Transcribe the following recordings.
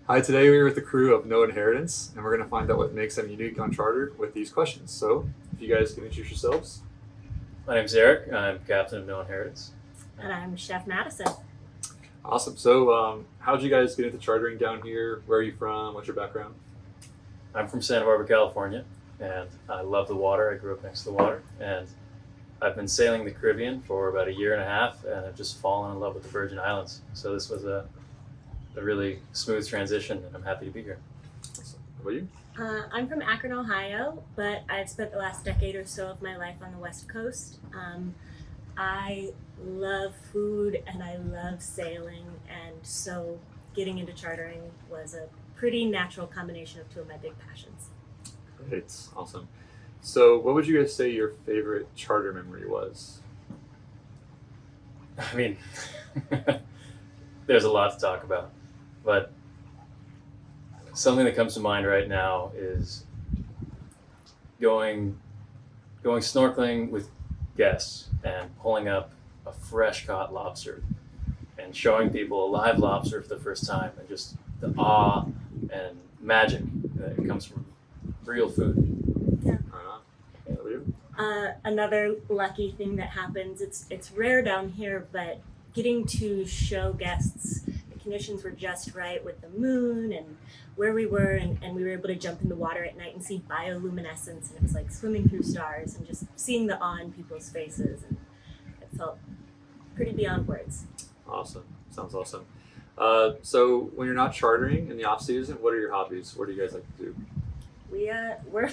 Hi, today we're with the crew of No Inheritance, and we're going to find out what makes them unique on charter with these questions. So, if you guys can introduce yourselves. My name's Eric. I'm captain of No Inheritance. And I'm Chef Madison. Awesome. So, how'd you guys get into chartering down here? Where are you from? What's your background? I'm from Santa Barbara, California, and I love the water. I grew up next to the water, and I've been sailing the Caribbean for about a year and a half, and I've just fallen in love with the Virgin Islands. So this was a really smooth transition, and I'm happy to be here. Awesome. How about you? I'm from Akron, Ohio, but I've spent the last decade or so of my life on the West Coast. I love food and I love sailing, and so getting into chartering was a pretty natural combination of two of my big passions. Great. Awesome. So, what would you guys say your favorite charter memory was? I mean, there's a lot to talk about, but something that comes to mind right now is going snorkeling with guests and pulling up a fresh caught lobster and showing people a live lobster for the first time, and just the awe and magic that comes from real food. Yeah. Right on. How about you? Another lucky thing that happens, it's rare down here, but getting to show guests the conditions were just right with the moon and where we were, and we were able to jump in the water at night and see bioluminescence, and it was like swimming through stars, and just seeing the awe in people's faces, and it felt pretty beyond words. Awesome. Sounds awesome. So, when you're not chartering in the off season, what are your hobbies? What do you guys like to do? We're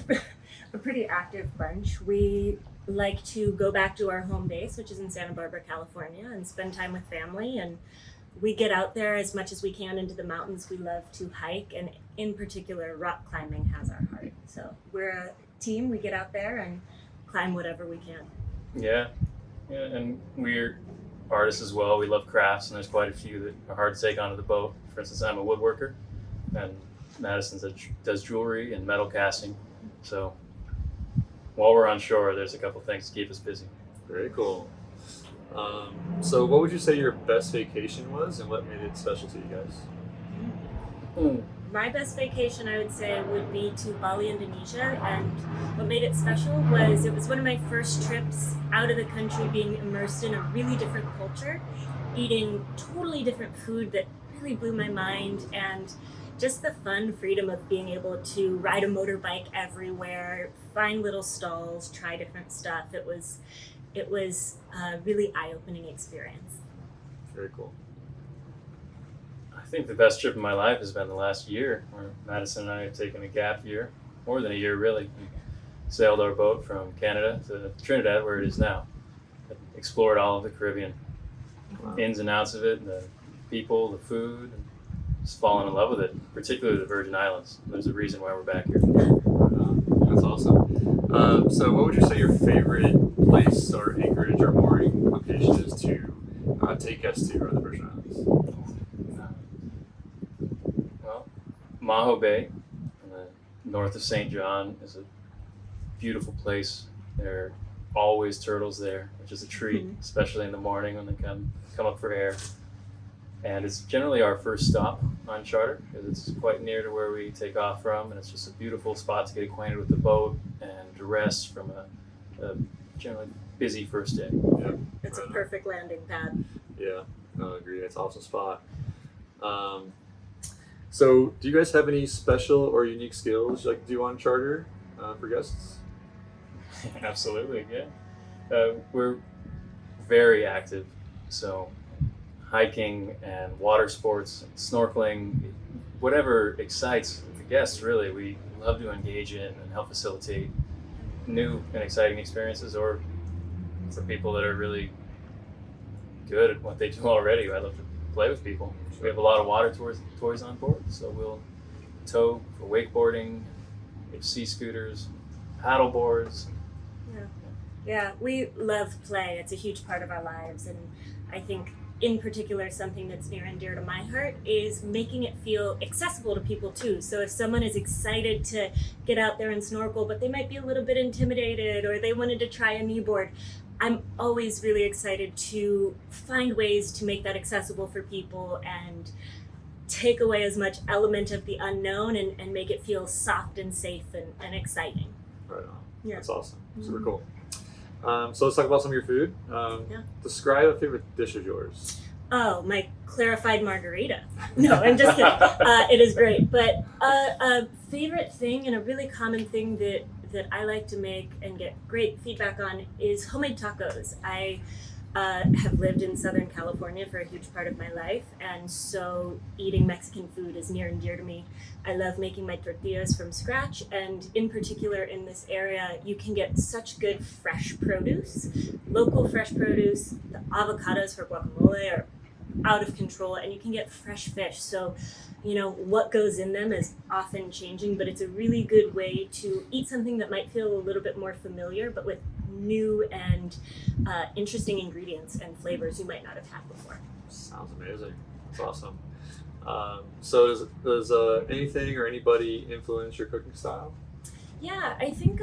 a pretty active bunch. We like to go back to our home base, which is in Santa Barbara, California, and spend time with family. And we get out there as much as we can into the mountains. We love to hike, and in particular, rock climbing has our heart. So we're a team. We get out there and climb whatever we can. Yeah, and we're artists as well. We love crafts, and there's quite a few that are hard to take onto the boat. For instance, I'm a woodworker, and Madison does jewelry and metal casting. So while we're on shore, there's a couple things to keep us busy. Very cool. So, what would you say your best vacation was, and what made it special to you guys? My best vacation, I would say, would be to Bali, Indonesia, and what made it special was it was one of my first trips out of the country, being immersed in a really different culture, eating totally different food that really blew my mind, and just the fun freedom of being able to ride a motorbike everywhere, find little stalls, try different stuff. It was a really eye-opening experience. Very cool. I think the best trip of my life has been the last year, where Madison and I have taken a gap year, more than a year really. We sailed our boat from Canada to Trinidad, where it is now. Explored all of the Caribbean, Wow. ins and outs of it, the people, the food, and just fallen in love with it, particularly the Virgin Islands. There's a reason why we're back here. That's awesome. So, what would you say your favorite place or anchorage or mooring location is to take guests to on the Virgin Islands? Well, Maho Bay, north of St. John, is a beautiful place. There are always turtles there, which is a treat, especially in the morning when they come up for air. And it's generally our first stop on charter, because it's quite near to where we take off from, and it's just a beautiful spot to get acquainted with the boat and to rest from a generally busy first day. Yeah. It's a perfect landing pad. Yeah, no, I agree. It's an awesome spot. So, do you guys have any special or unique skills you like to do on charter for guests? Absolutely, yeah. We're very active, so hiking and water sports, snorkeling, whatever excites the guests, really, we love to engage in and help facilitate new and exciting experiences, or for people that are really good at what they do already. I love to play with people. We have a lot of water toys on board, so we'll tow for wakeboarding, we have sea scooters, paddle boards. Yeah, we love play. It's a huge part of our lives, and I think in particular, something that's near and dear to my heart is making it feel accessible to people too. So if someone is excited to get out there and snorkel, but they might be a little bit intimidated, or they wanted to try a kneeboard, I'm always really excited to find ways to make that accessible for people and take away as much element of the unknown and make it feel soft and safe and exciting. Right on. Yeah. That's awesome. Super Mhm. cool. So let's talk about some of your food. Describe a favorite dish of yours. Oh, my clarified margarita. No, I'm just kidding. It is great. But a favorite thing and a really common thing that I like to make and get great feedback on is homemade tacos. I have lived in Southern California for a huge part of my life, and so eating Mexican food is near and dear to me. I love making my tortillas from scratch, and in particular in this area, you can get such good fresh produce, local fresh produce. The avocados for guacamole are out of control, and you can get fresh fish. So, what goes in them is often changing, but it's a really good way to eat something that might feel a little bit more familiar, but with new and interesting ingredients and flavors you might not have had before. Sounds amazing. That's awesome. So does anything or anybody influence your cooking style? Yeah, I think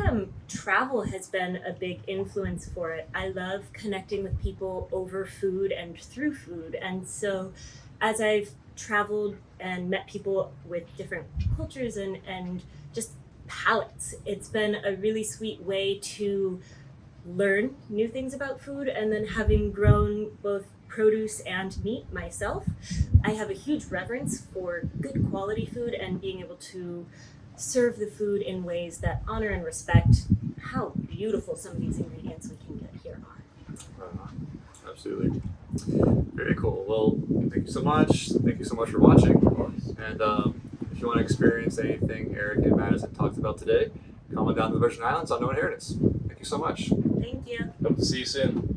travel has been a big influence for it. I love connecting with people over food and through food. And so as I've traveled and met people with different cultures and just palates, it's been a really sweet way to learn new things about food. And then having grown both produce and meat myself, I have a huge reverence for good quality food and being able to serve the food in ways that honor and respect how beautiful some of these ingredients we can get here are. Absolutely. Very cool. Well, thank you so much. Thank you so much for watching. And if you want to experience anything Eric and Madison talked about today, come on down to the Virgin Islands on Unknown Heritage. Thank you so much. Thank you. Hope to see you soon.